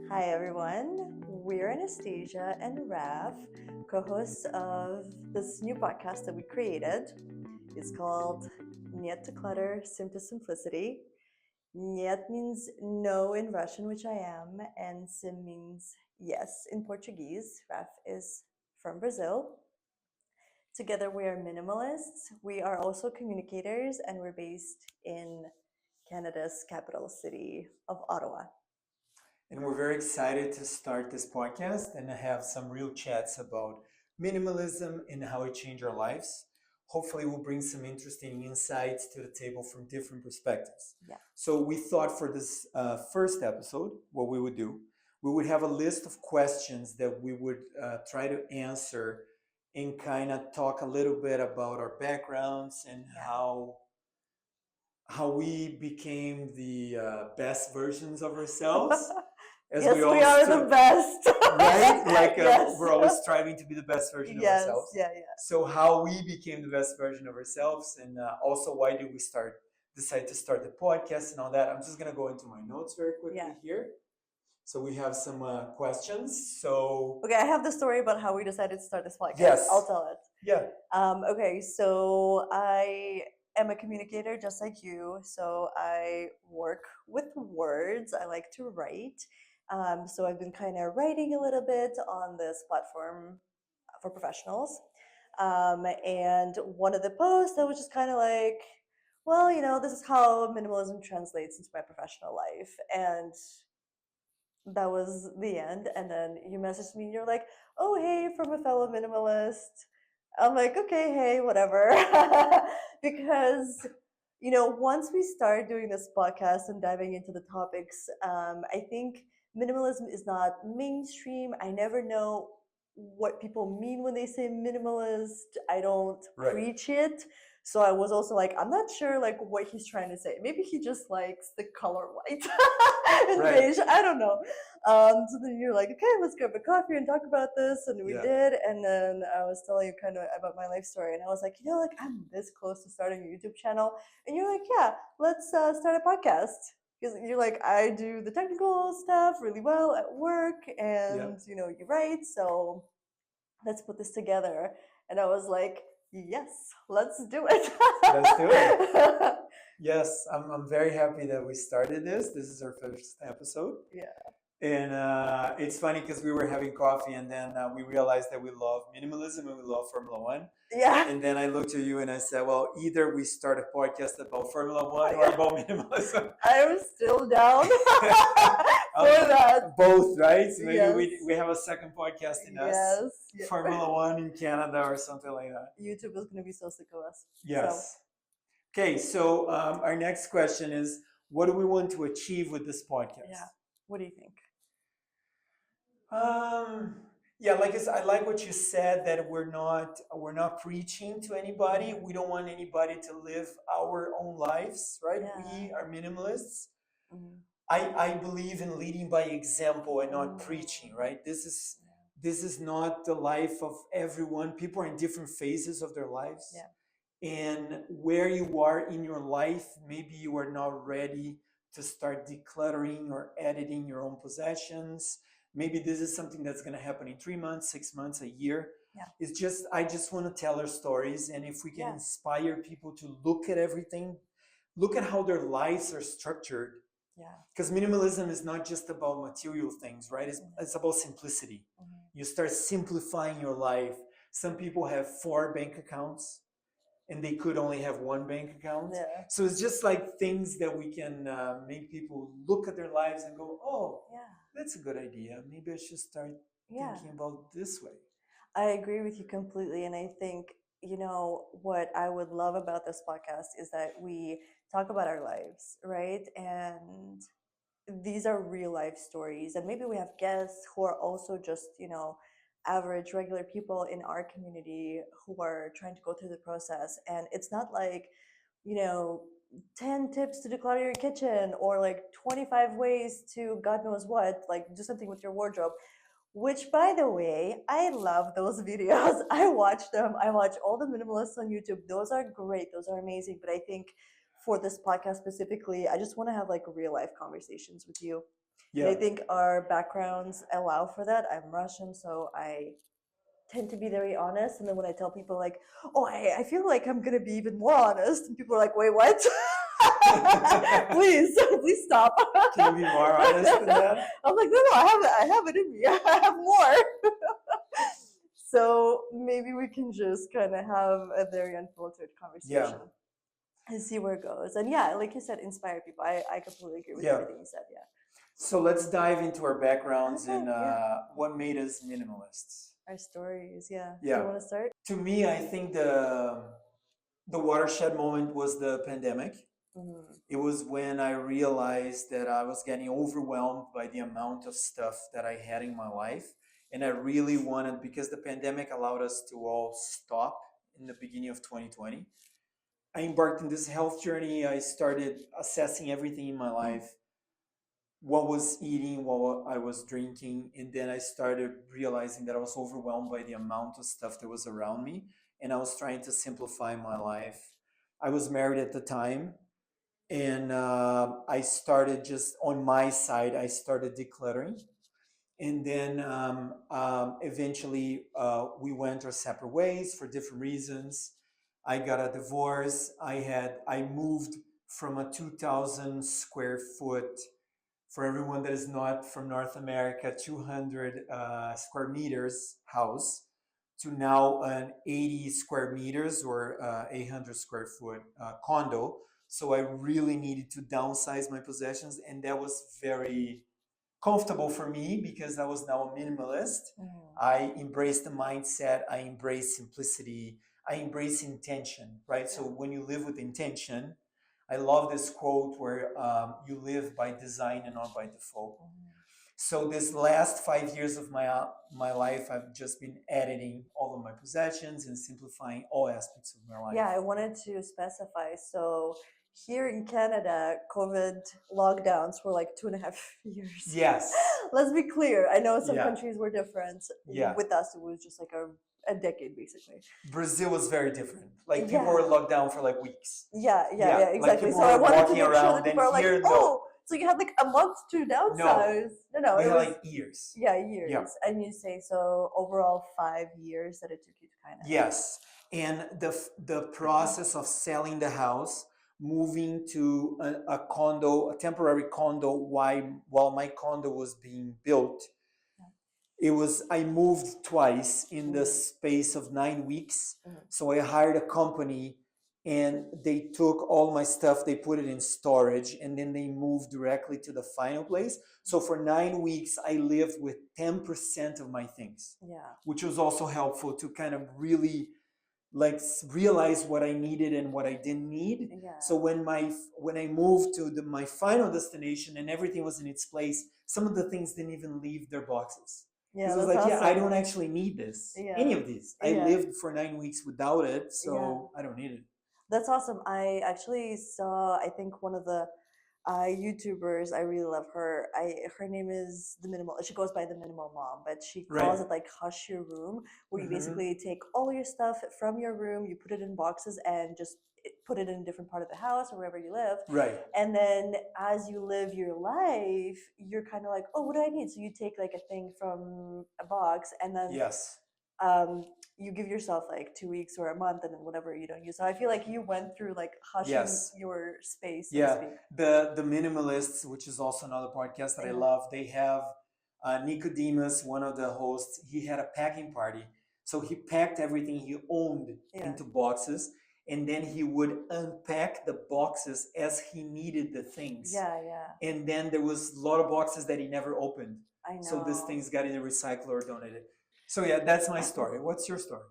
Hi everyone, we're Anastasia and Raf, co-hosts of this new podcast that we created. It's called Nyet, Clutter, to Simplicity. Nyet means no in Russian, which I am, and sim means yes in Portuguese. Raf is from Brazil. Together we are minimalists. We are also communicators, and we're based in Canada's capital city of Ottawa. And we're very excited to start this podcast and have some real chats about minimalism and how it changed our lives. Hopefully, we'll bring some interesting insights to the table from different perspectives. Yeah. So, we thought for this first episode, what we would do, we would have a list of questions that we would try to answer and kind of talk a little bit about our backgrounds and how we became the best versions of ourselves. Yes, we are the best. Right? Like yes. We're always striving to be the best version of ourselves. Yeah. So how we became the best version of ourselves, and also why did we decide to start the podcast and all that. I'm just gonna go into my notes very quickly here. So we have some questions. So okay, I have the story about how we decided to start this podcast. Yes, I'll tell it. Yeah. Okay, so I am a communicator just like you. So I work with words. I like to write. So I've been kind of writing a little bit on this platform for professionals. And one of the posts I was just kind of like, well, this is how minimalism translates into my professional life. And that was the end. And then you messaged me and you're like, oh, hey, from a fellow minimalist. I'm like, okay, hey, whatever. Because, once we start doing this podcast and diving into the topics, I think minimalism is not mainstream. I never know what people mean when they say minimalist. I don't preach it. So I was also like, I'm not sure like what he's trying to say. Maybe he just likes the color white and beige. I don't know. So then you're like, okay, let's grab a coffee and talk about this. And we did. And then I was telling you kind of about my life story. And I was like, like I'm this close to starting a YouTube channel. And you're like, yeah, let's start a podcast. Because you're like, I do the technical stuff really well at work. And, you write. So let's put this together. And I was like, yes, let's do it. Let's do it. Yes, I'm very happy that we started this. This is our first episode. Yeah. And it's funny because we were having coffee and then we realized that we love minimalism and we love Formula One. Yeah. And then I looked at you and I said, well, either we start a podcast about Formula One or about minimalism. I'm still down for that. Both, right? So maybe we have a second podcast in us. Yes. Formula One in Canada or something like that. YouTube is going to be so sick of us. Yes. So. Okay, so our next question is, what do we want to achieve with this podcast? Yeah. What do you think? I like what you said, that we're not preaching to anybody. We don't want anybody to live our own lives, right? Yeah. We are minimalists. Mm-hmm. I believe in leading by example and not preaching, right? This is not the life of everyone. People are in different phases of their lives. Yeah. And where you are in your life, maybe you are not ready to start decluttering or editing your own possessions. Maybe this is something that's going to happen in 3 months, 6 months, a year. Yeah. I just want to tell our stories. And if we can inspire people to look at everything, look at how their lives are structured. Yeah. Because minimalism is not just about material things, right? It's about simplicity. Mm-hmm. You start simplifying your life. Some people have 4 bank accounts and they could only have 1 bank account. Yeah. So it's just like things that we can make people look at their lives and go, oh, that's a good idea. Maybe I should start thinking about this way. I agree with you completely. And I think, what I would love about this podcast is that we talk about our lives, right? And these are real life stories. And maybe we have guests who are also just, average, regular people in our community who are trying to go through the process. And it's not like, 10 tips to declutter your kitchen or like 25 ways to God knows what, like do something with your wardrobe, which by the way, I love those videos. I watch them. I watch all the minimalists on YouTube. Those are great. Those are amazing. But I think for this podcast specifically, I just want to have like real life conversations with you. And I Yeah. think our backgrounds allow for that. I'm Russian, so I tend to be very honest. And then when I tell people like, oh, I feel like I'm gonna be even more honest, and people are like, wait, what? Please, please stop. Can you be more honest than that? I'm like, no, no, I have it in me. I have more. So maybe we can just kind of have a very unfiltered Yeah. conversation and see where it goes. And yeah, like you said, inspire people. I completely agree with Yeah. everything you said. Yeah. So let's dive into our backgrounds Okay. and Yeah. what made us minimalists. Our stories. Yeah. Do you Yeah. want to start? To me, I think the watershed moment was the pandemic. Mm-hmm. It was when I realized that I was getting overwhelmed by the amount of stuff that I had in my life. And I really wanted, because the pandemic allowed us to all stop in the beginning of 2020. I embarked in this health journey. I started assessing everything in my life, what was eating, what I was drinking, and then I started realizing that I was overwhelmed by the amount of stuff that was around me, and I was trying to simplify my life. I was married at the time, and I started just on my side. I started decluttering, and then eventually we went our separate ways for different reasons. I got a divorce. I moved from a 2,000 square foot, for everyone that is not from North America, 200 square meters house to now an 80 square meters or 800 square foot condo. So I really needed to downsize my possessions, and that was very comfortable for me because I was now a minimalist. Mm. I embraced the mindset, I embraced simplicity, I embrace intention, right? So Yeah. when you live with intention, I love this quote where you live by design and not by default. Mhm. So this last 5 years of my life, I've just been editing all of my possessions and simplifying all aspects of my life. Yeah, I wanted to specify. So here in Canada, COVID lockdowns were like 2.5 years. Yes. Let's be clear. I know some Yeah. countries were different. Yeah. With us, it was just like a decade basically. Brazil was very different. Like people Yeah. were locked down for like weeks. Yeah, Yeah, like exactly. people So I were wanted to walking make sure around, that and people are like, here, no, oh, so you had like a month to downsize. No, we it had was like years. yeah, Yeah. years. And you say so overall 5 years that it took you to kind of Yes, and the process of selling the house, moving to a condo, a temporary condo, while my condo was being built, it was I moved twice in the space of 9 weeks. So I hired a company, and they took all my stuff, they put it in storage, and then they moved directly to the final place. So for 9 weeks, I lived with 10% of my things, Yeah. which was also helpful to kind of really like realize what I needed and what I didn't need. Yeah. So when I moved to my final destination and everything was in its place, some of the things didn't even leave their boxes. Yeah, Because I was that's like, yeah, I awesome. don't actually need this, Yeah. any of these. I Yeah. lived for 9 weeks without it, so Yeah. I don't need it. That's awesome. I actually saw, I think one of the YouTubers, I really love her. Her name is the Minimal. She goes by the Minimal Mom, but she calls Right. it like Hush Your Room, where you Mhm. basically take all your stuff from your room, you put it in boxes, and just put it in a different part of the house or wherever you live. Right. And then as you live your life, you're kind of like, oh, what do I need? So you take like a thing from a box, and then Yes. you give yourself like 2 weeks or a month, and then whatever you don't use. So I feel like you went through like hushing Yes. your space, so to Yeah, speak. the minimalists, which is also another podcast that I Yeah. love, they have Nicodemus, one of the hosts. He had a packing party, so he packed everything he owned Yeah. into boxes, and then he would unpack the boxes as he needed the things. Yeah, yeah. And then there was a lot of boxes that he never opened. I know. So these things got in the recycler or donated. So yeah, that's my story. What's your story?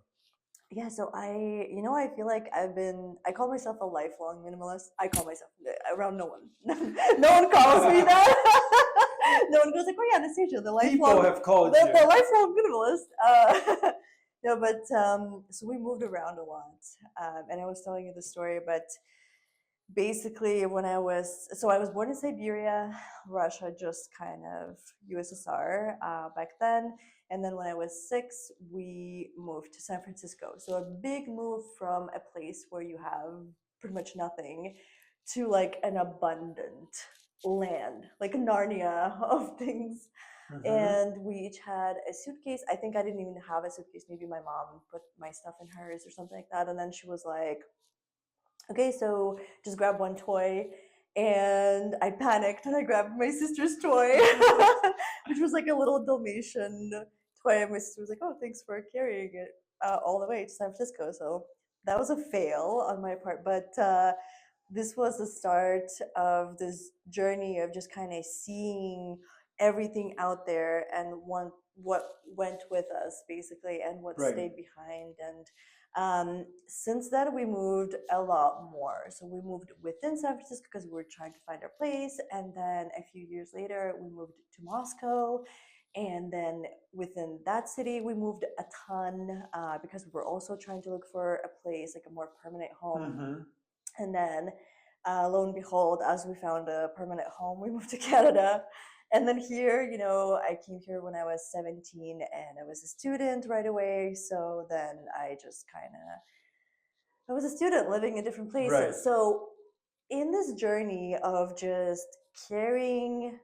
Yeah, so I feel like I call myself a lifelong minimalist. I call myself around no one. No one calls me that. No one goes like, oh yeah, Anastasia, the lifelong. People have called the, you. the lifelong minimalist. No, but so we moved around a lot, and I was telling you the story, but basically when I was born in Siberia, Russia, just kind of USSR back then. And then when I was 6, we moved to San Francisco. So a big move from a place where you have pretty much nothing to like an abundant land, like Narnia of things. Mm-hmm. And we each had a suitcase. I think I didn't even have a suitcase. Maybe my mom put my stuff in hers or something like that. And then she was like, okay, so just grab one toy. And I panicked and I grabbed my sister's toy, which was like a little Dalmatian toy. And my sister was like, oh, thanks for carrying it all the way to San Francisco. So that was a fail on my part. But this was the start of this journey of just kind of seeing everything out there and what went with us basically and what Right. stayed behind. And since then we moved a lot more. So we moved within San Francisco because we were trying to find our place, and then a few years later we moved to Moscow, and then within that city we moved a ton because we were also trying to look for a place, like a more permanent home. Mm-hmm. And then, lo and behold, as we found a permanent home, we moved to Canada. And then here, I came here when I was 17 and I was a student right away. So then I was a student living in different Right. places. So in this journey of just carrying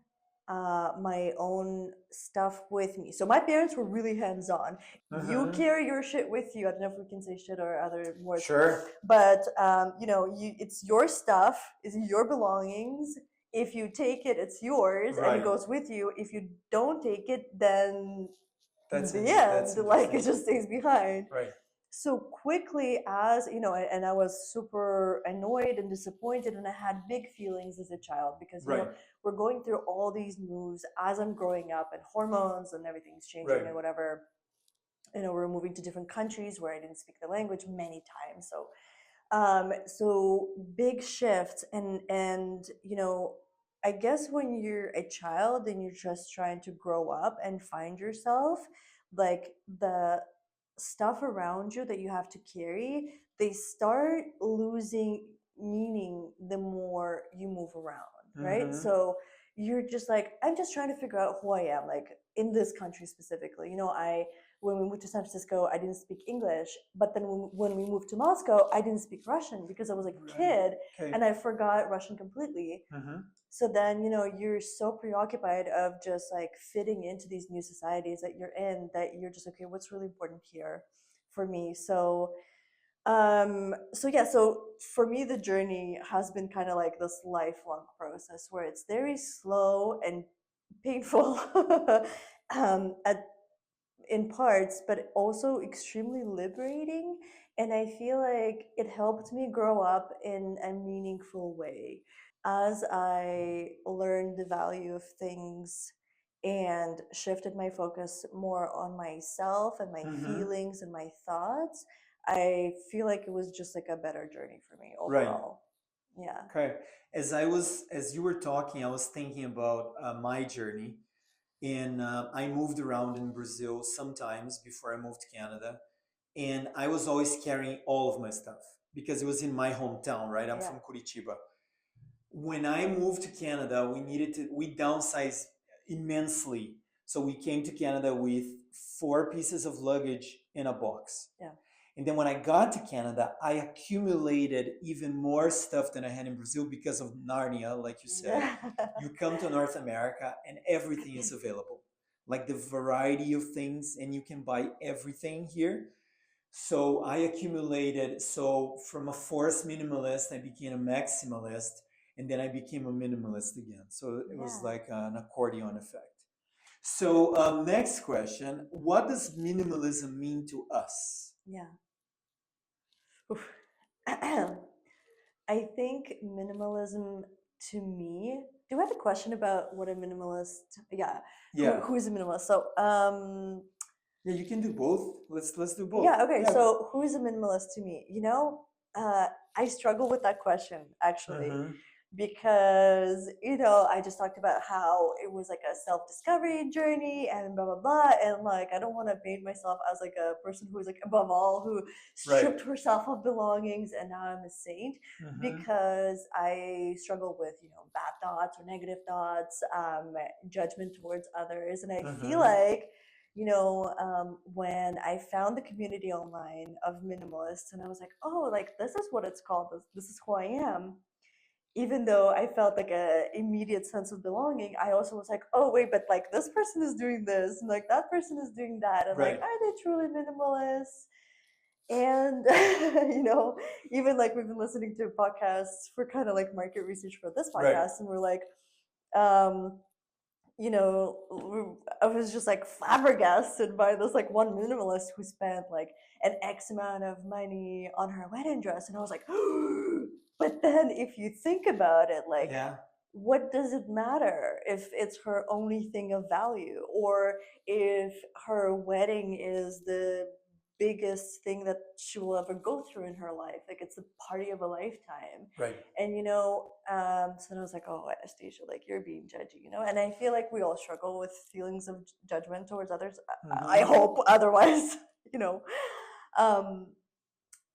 my own stuff with me. So my parents were really hands on. You Mm-hmm. carry your shit with you. I don't know if we can say shit or other words, Sure. but it's your stuff, it's your belongings. If you take it, it's yours and it Right. goes with you. If you don't take it, then the That's end, like interesting. it just stays behind. Right. So quickly, as and I was super annoyed and disappointed, and I had big feelings as a child because Right. we're going through all these moves as I'm growing up, and hormones and everything's changing Right. and whatever. We're moving to different countries where I didn't speak the language many times. So big shifts, and I guess when you're a child and you're just trying to grow up and find yourself, like the stuff around you that you have to carry, they start losing meaning the more you move around, right? Mm-hmm. So you're just like, I'm just trying to figure out who I am, like in this country specifically. I When we moved to San Francisco, I didn't speak English. But then when we moved to Moscow, I didn't speak Russian because I was like a Right. kid Okay. and I forgot Russian completely. Mm-hmm. So then, you're so preoccupied of just like fitting into these new societies that you're in that you're just, okay, what's really important here for me? So for me, the journey has been kind of like this lifelong process where it's very slow and painful at in parts, but also extremely liberating. And I feel like it helped me grow up in a meaningful way. As I learned the value of things and shifted my focus more on myself and my Mm-hmm. feelings and my thoughts, I feel like it was just like a better journey for me Right. overall. Yeah. Okay. As you were talking, I was thinking about my journey. And I moved around in Brazil sometimes before I moved to Canada. And I was always carrying all of my stuff because it was in my hometown, right? I'm Yeah. from Curitiba. When I moved to Canada, we downsized immensely. So we came to Canada with 4 pieces of luggage in a box. Yeah. And then when I got to Canada, I accumulated even more stuff than I had in Brazil because of Narnia, like you said. You come to North America and everything is available. Like the variety of things, and you can buy everything here. So I accumulated, so from a forced minimalist, I became a maximalist, and then I became a minimalist again. So it was Yeah. like an accordion effect. So, next question. What does minimalism mean to us? Yeah. Oof. I think minimalism to me. Do you have a question about what a minimalist? Yeah, Yeah. who is a minimalist? So, Yeah, you can do both. Let's do both. yeah, okay. Yeah. So, who is a minimalist to me? I struggle with that question actually Mm-hmm. because I just talked about how it was like a self-discovery journey and blah blah blah, and like I don't want to paint myself as like a person who is like above all, who Right. stripped herself of belongings and now I'm a saint, Mm-hmm. because I struggle with bad thoughts or negative thoughts, judgment towards others, and I feel Mm-hmm. like when I found the community online of minimalists and I was like, oh, like this is what it's called, this is who I am, even though I felt like a immediate sense of belonging, I also was like, oh wait, but like this person is doing this, and like that person is doing that, and like, Right. are they truly minimalists? And you know, even like we've been listening to podcasts for kind of like market research for this Right. podcast, and we're like, um, you know, I was just like flabbergasted by this like one minimalist who spent like an X amount of money on her wedding dress, and I was like, but then if you think about it, like, Yeah. what does it matter if it's her only thing of value, or if her wedding is the biggest thing that she will ever go through in her life? Like, it's the party of a lifetime. Right. And so then I was like, oh, Anastasia, like, you're being judgy, and I feel like we all struggle with feelings of judgment towards others. I Mm-hmm. hope otherwise. you know um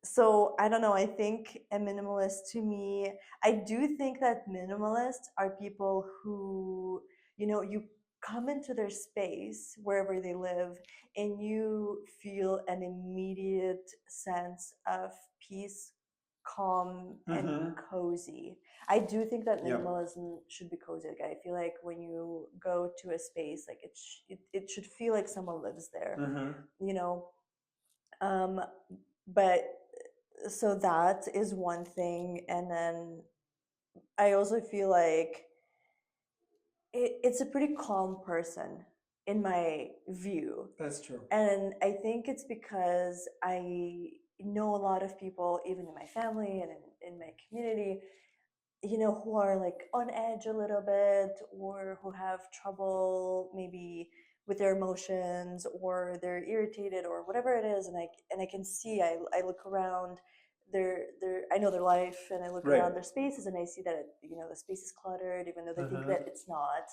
so I don't know, I think a minimalist, to me, I do think that minimalists are people who, you come into their space wherever they live, and you feel an immediate sense of peace, calm, and Mm-hmm. cozy. I do think that Yep. minimalism should be cozy. Like, I feel like when you go to a space, like it should feel like someone lives there, Mm-hmm. you know um but so that is one thing. And then I also feel like it's a pretty calm person in my view. That's true. And I think it's because I know a lot of people, even in my family and in my community, who are like on edge a little bit, or who have trouble maybe with their emotions, or they're irritated, or whatever it is. And I can see, I look around I know their life, and I look Right. around their spaces, and I see that the space is cluttered, even though they think Mm-hmm. that it's not.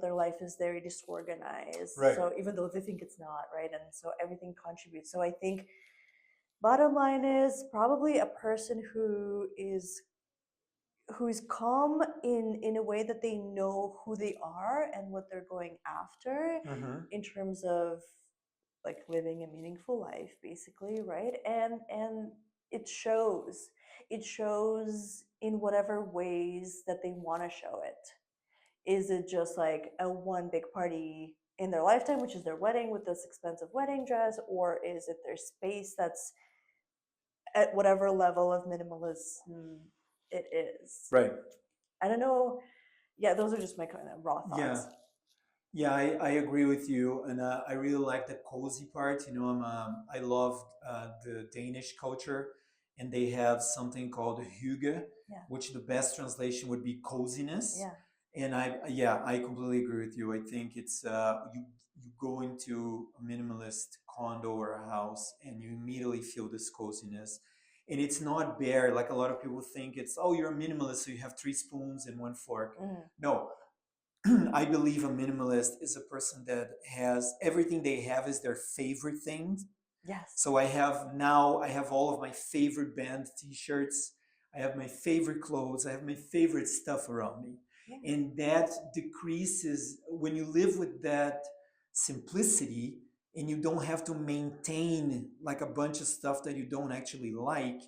Their life is very disorganized, Right. so even though they think it's not, right? And so everything contributes. So I think bottom line is probably a person who's calm in a way that they know who they are and what they're going after, Mm-hmm. in terms of like living a meaningful life, basically, right? And it shows in whatever ways that they want to show it. Is it just like a one big party in their lifetime, which is their wedding with this expensive wedding dress, or is it their space that's at whatever level of minimalism it is? Right. I don't know. Yeah, those are just my kind of raw Yeah. thoughts. Yeah, I agree with you, and I really like the cozy part. I love the Danish culture, and they have something called hygge, Yeah, which the best translation would be coziness. yeah, And I completely agree with you. I think it's you go into a minimalist condo or a house, and you immediately feel this coziness. And it's not bare like a lot of people think. It's, oh, you're a minimalist, so you have three spoons and one fork. mm, No, I believe a minimalist is a person that has everything they have is their favorite things. yes, So I have all of my favorite band t-shirts. I have my favorite clothes. I have my favorite stuff around me. yeah, And that decreases when you live with that simplicity, and you don't have to maintain like a bunch of stuff that you don't actually like.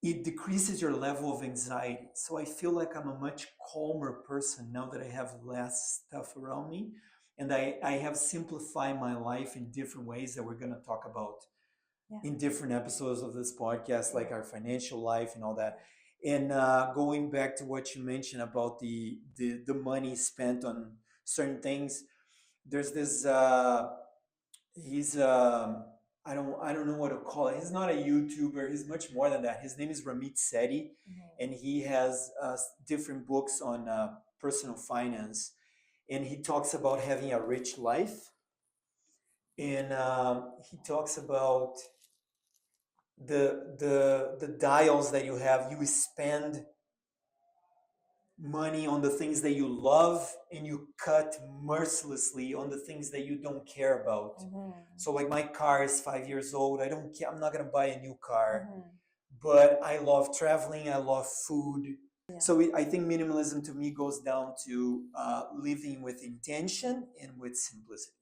It decreases your level of anxiety. So I feel like I'm a much calmer person now that I have less stuff around me. And I have simplified my life in different ways that we're going to talk about yeah, in different episodes of this podcast, yeah, like our financial life and all that. And going back to what you mentioned about the money spent on certain things, there's this he's I don't know what to call it. He's not a YouTuber. He's much more than that. His name is Ramit Sethi, and mhm, he has different books on personal finance. And he talks about having a rich life, and he talks about the dials that you have. You spend money on the things that you love, and you cut mercilessly on the things that you don't care about. mhm, So like my car is 5 years old. I don't care. I'm not gonna buy a new car, mhm, but I love traveling. I love food. yeah, So I think minimalism to me goes down to living with intention and with simplicity.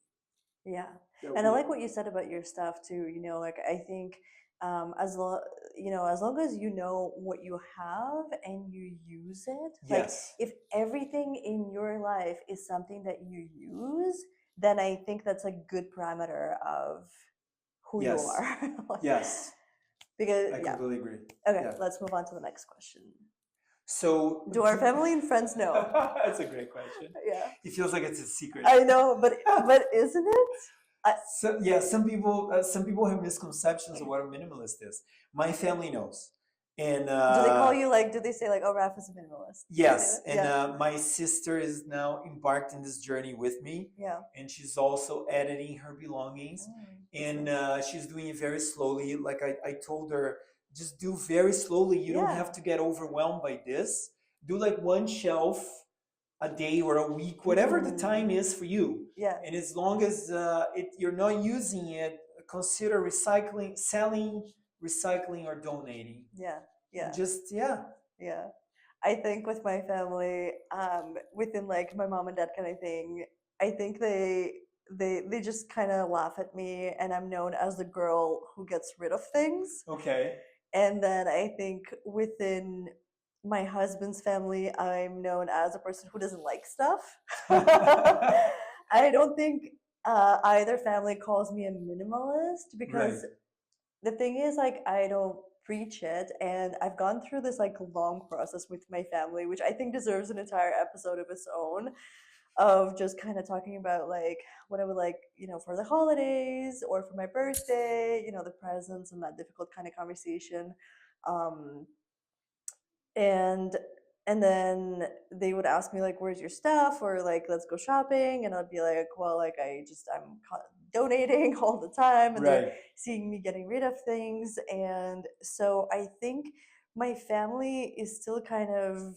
yeah. That And I we like what you said about your stuff too. Like, I think as long as long as you know what you have and you use it, like Yes. if everything in your life is something that you use, then I think that's a good parameter of who you Yes. are. Yes. Because I yeah. completely agree. Okay, Yeah. let's move on to the next question. So, Do our family and friends know? That's a great question. Yeah, It feels like it's a secret. I know, but isn't it? So yeah, some people have misconceptions of what a minimalist is. My family knows, and Do they call you like? Do they say like, "Oh, Raph is a minimalist"? Do they say yes, that? and Yeah, my sister is now embarked in this journey with me, yeah. and she's also editing her belongings, That's and nice. she's doing it very slowly. Like I told her, just do very slowly. You don't Yeah, have to get overwhelmed by this. Do like one shelf a day or a week, whatever the time Mhm. is for you. Yeah, And as long as you're not using it, consider recycling, selling, recycling, or donating. yeah, And yeah, just, yeah. yeah. I think with my family, within like my mom and dad kind of thing, I think they just kind of laugh at me, and I'm known as the girl who gets rid of things. Okay. And then I think within my husband's family, I'm known as a person who doesn't like stuff. I don't think either family calls me a minimalist Right. because the thing is, like, I don't preach it, and I've gone through this like long process with my family, which I think deserves an entire episode of its own, of just kind of talking about like what I would like, for the holidays or for my birthday, the presents and that difficult kind of conversation. Um, and and then they would ask me like, "Where's your stuff?" or like, "Let's go shopping," and I'd be like, "Well, like I'm donating all the time," and they're Right. seeing me getting rid of things, and so I think my family is still kind of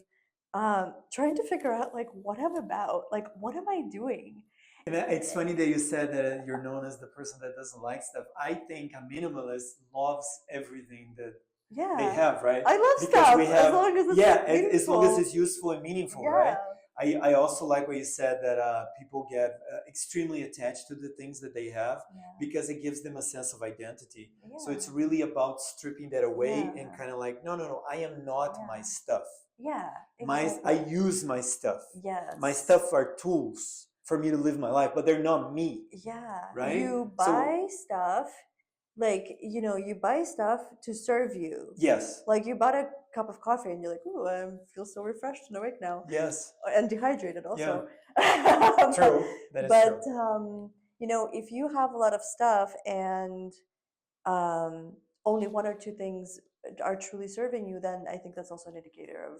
trying to figure out like what I'm about, like what am I doing? And it's funny that you said that you're known as the person that doesn't like stuff. I think a minimalist loves everything that they Yeah, have, right? I love Because we stuff as have, long as it's yeah, as long as meaningful. it's useful and meaningful, Yeah, right? I also like what you said that people get extremely attached to the things that they have yeah, because it gives them a sense of identity. So it's yeah, really about stripping that away and yeah, kind of like, no, no, no, I am not my yeah, stuff. yeah, I exactly. use my stuff. My Yes. stuff are tools for me to live my life, but they're not me, Yeah, right? you So buy stuff, like, you buy stuff to serve you. yes, Like, you bought a cup of coffee and you're like, "Ooh, I feel so refreshed and awake now." yes, And dehydrated yeah, also. true. That is true. But, if you have a lot of stuff and only one or two things are truly serving you, then I think that's also an indicator of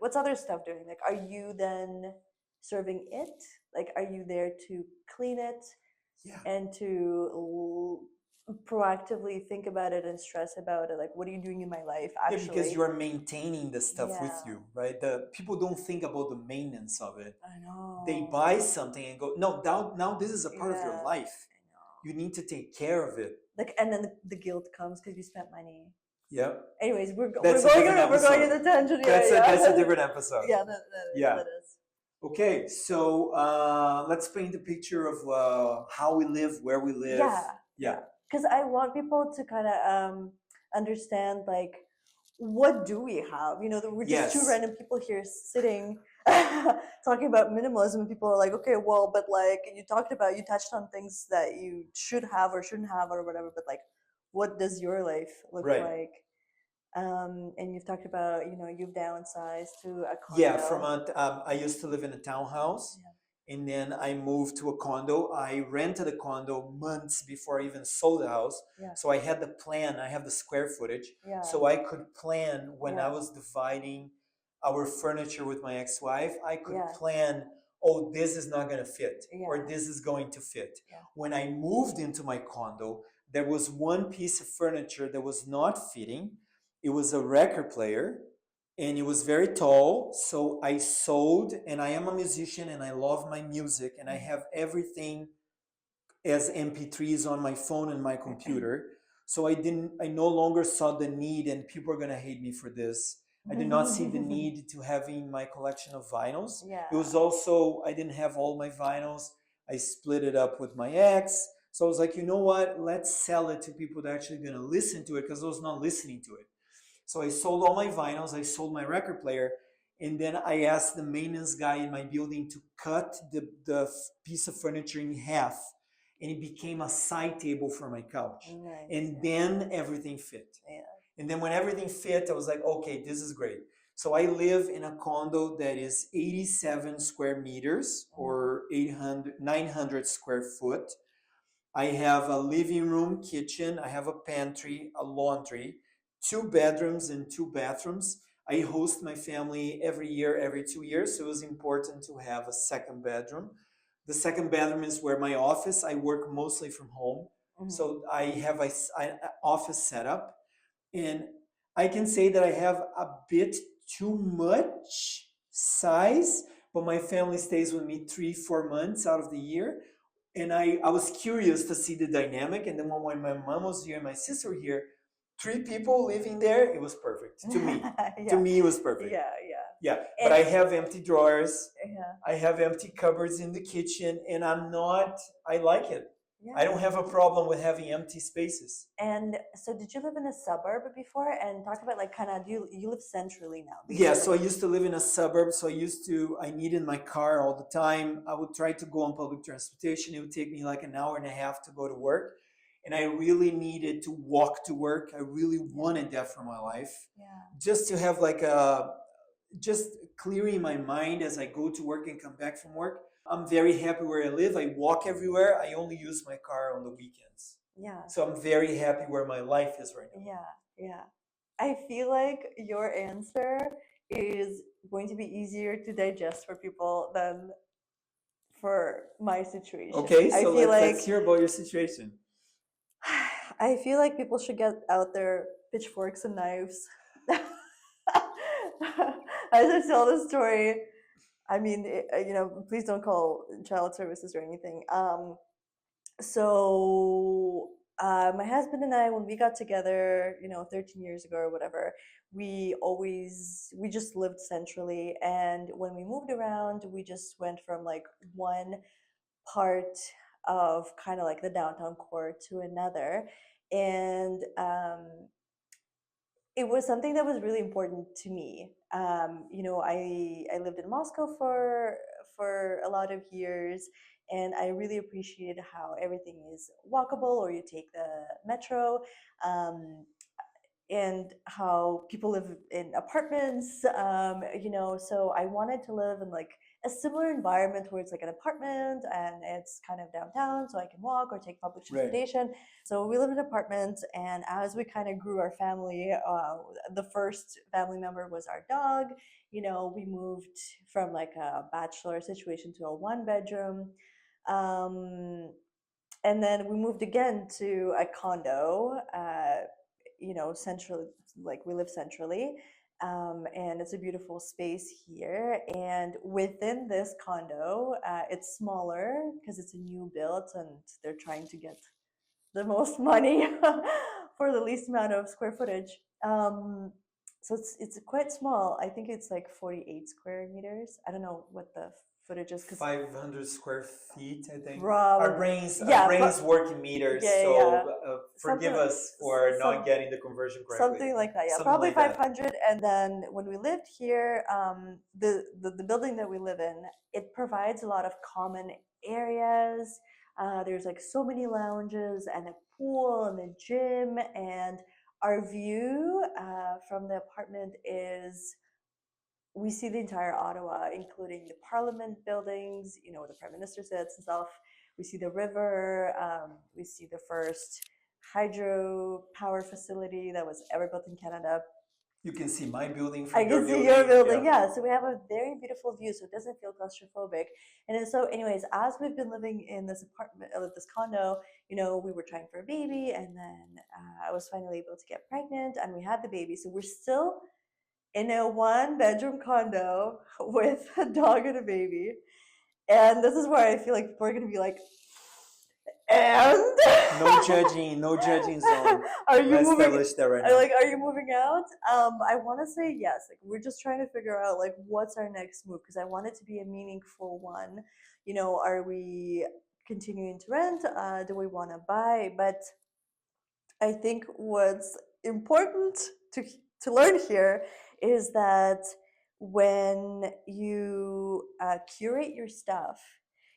what's other stuff doing. Like, are you then serving it? Like, are you there to clean it Yeah. and to proactively think about it and stress about it? Like, what are you doing in my life Yeah, because actually? you are maintaining the stuff with Yeah, you, right? The people don't think about the maintenance of it. I They know. buy something and go, no, now this is a part of your Yeah, life. I know. You need to take care of it. Like, and then the guilt comes because you spent money. Yeah. Anyways, That's a different we're going in episode. the tangent here. That's a Yeah, different episode. yeah, that is Yeah. that is. Okay, so let's paint the picture of how we live, where we live. Yeah, Yeah. yeah. Because I want people to kind of understand like what do we have? We're just two Yes. random people here sitting talking about minimalism, and people are like, okay, well, but like you touched on things that you should have or shouldn't have or whatever, but like, what does your life look Right. like? And you've talked about, you've downsized to a Yeah, condo. I used to live in a townhouse, Yeah, and then I moved to a condo. I rented a condo months before I even sold the house. yeah, So I had the plan, I have the square footage. yeah, So I could plan when I yeah, was dividing our furniture with my ex-wife, I could yeah, plan, oh, this is not going to fit, or yeah, this is going to fit. yeah, When I moved into my condo, there was one piece of furniture that was not fitting. It was a record player and it was very tall. So I sold, and I am a musician and I love my music, and I have everything as MP3s on my phone and my computer. So I no longer saw the need, and people are gonna hate me for this. I did not see the need to having my collection of vinyls. yeah, It was also, I didn't have all my vinyls. I split it up with my ex. So I was like, you know what? Let's sell it to people that are actually going to listen to it, because I was not listening to it. So I sold all my vinyls, I sold my record player, and then I asked the maintenance guy in my building to cut the piece of furniture in half, and it became a side table for my couch. Nice. And then everything fit. Yeah. And then when everything fit, I was like, okay, this is great. So I live in a condo that is 87 square meters or 900 square foot. I have a living room, kitchen, I have a pantry, a laundry, 2 bedrooms and 2 bathrooms. I host my family every year, every 2 years, so it was important to have a second bedroom. The second bedroom is where my office, I work mostly from home. So I have an office setup, and I can say that I have a bit too much size, but my family stays with me 3, 4 months out of the year. And I was curious to see the dynamic. And then when my mom was here and my sister were here, 3 people living there, it was perfect to me. Yeah. To me, it was perfect. Yeah, yeah. Yeah, but I have empty drawers. Yeah. I have empty cupboards in the kitchen, and I like it. Yeah. I don't have a problem with having empty spaces. And so, did you live in a suburb before? And talk about like kind of you live centrally now? Yeah, so I basically. used to live in a suburb. So I needed my car all the time. I would try to go on public transportation. It would take me like an hour and a half to go to work. And I really needed to walk to work. I really wanted that for my life. Yeah. Just to have just clearing my mind as I go to work and come back from work. I'm very happy where I live. I walk everywhere. I only use my car on the weekends. Yeah. So I'm very happy where my life is right now. Yeah, yeah. I feel like your answer is going to be easier to digest for people than for my situation. Okay, I so feel let's hear about your situation. I feel like people should get out their pitchforks and knives. As I tell this story, I mean, please don't call child services or anything. So my husband and I, when we got together, 13 years ago or whatever, we just lived centrally, and when we moved around, we just went from like one part of kind of like the downtown core to another, and it was something that was really important to me. I lived in Moscow for a lot of years, and I really appreciated how everything is walkable, or you take the metro. And how people live in apartments, so I wanted to live in like a similar environment where it's like an apartment and it's kind of downtown, so I can walk or take public transportation. So we live in an apartment, and as we kind of grew our family, the first family member was our dog. We moved from like a bachelor situation to a 1 bedroom. And then we moved again to a condo, centrally, like we live centrally. And it's a beautiful space here. And within this condo, it's smaller because it's a new build and they're trying to get the most money for the least amount of square footage. So it's quite small. I think it's like 48 square meters. I don't know what the footage is, 500 square feet, I think. Probably. Our brains work in meters, so forgive us for not getting the conversion correctly. Something like that, yeah. Something Probably like that. 500. And then when we lived here, the building that we live in, it provides a lot of common areas. There's like so many lounges and a pool and a gym, and our view from the apartment is we see the entire Ottawa, including the Parliament buildings, where the Prime Minister sits and stuff. We see the river. We see the first hydro power facility that was ever built in Canada. You can see my building from I can see your building, yeah. So we have a very beautiful view, so it doesn't feel claustrophobic. And so, anyways, as we've been living in this apartment, this condo, we were trying for a baby, and then I was finally able to get pregnant, and we had the baby. So we're still in a 1 bedroom condo with a dog and a baby. And this is where I feel like people are going to be like, and no judging zone. Are you Let's moving? Establish that right now. Like, are you moving out? I want to say yes. Like, we're just trying to figure out like what's our next move, because I want it to be a meaningful one. Are we continuing to rent? Do we want to buy? But I think what's important to to learn here is that when you curate your stuff,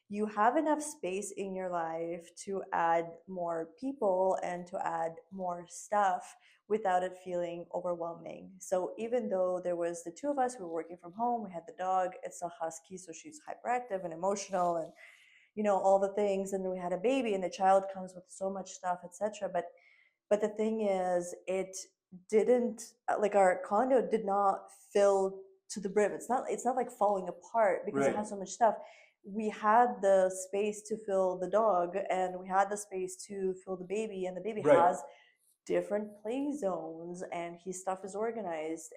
you have enough space in your life to add more people and to add more stuff without it feeling overwhelming. So even though there was the two of us, we were working from home, we had the dog, it's a husky, so she's hyperactive and emotional and all the things, and then we had a baby and the child comes with so much stuff, etc. But the thing is, it didn't like our condo did not fill to the brim. It's not like falling apart because it Right. has so much stuff. We had the space to fill the dog and we had the space to fill the baby, and the baby Right. has different play zones and his stuff is organized.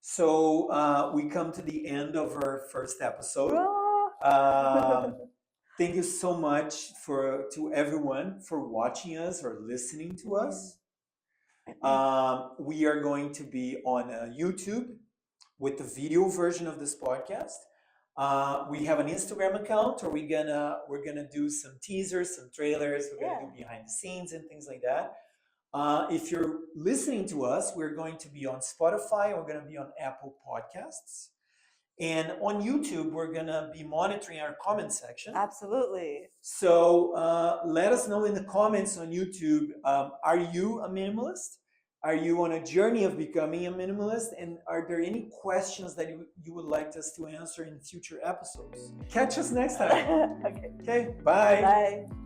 So we come to the end of our first episode. Ah. Thank you so much to everyone for watching us or listening to us. We are going to be on YouTube with the video version of this podcast. We have an Instagram account where we're gonna do some teasers, some trailers. We're gonna do behind the scenes and things like that. If you're listening to us, we're going to be on Spotify. We're gonna be on Apple Podcasts. And on YouTube, we're going to be monitoring our comment section. Absolutely. So let us know in the comments on YouTube, are you a minimalist? Are you on a journey of becoming a minimalist? And are there any questions that you would like us to answer in future episodes? Catch us next time. Okay. Okay, bye. Bye.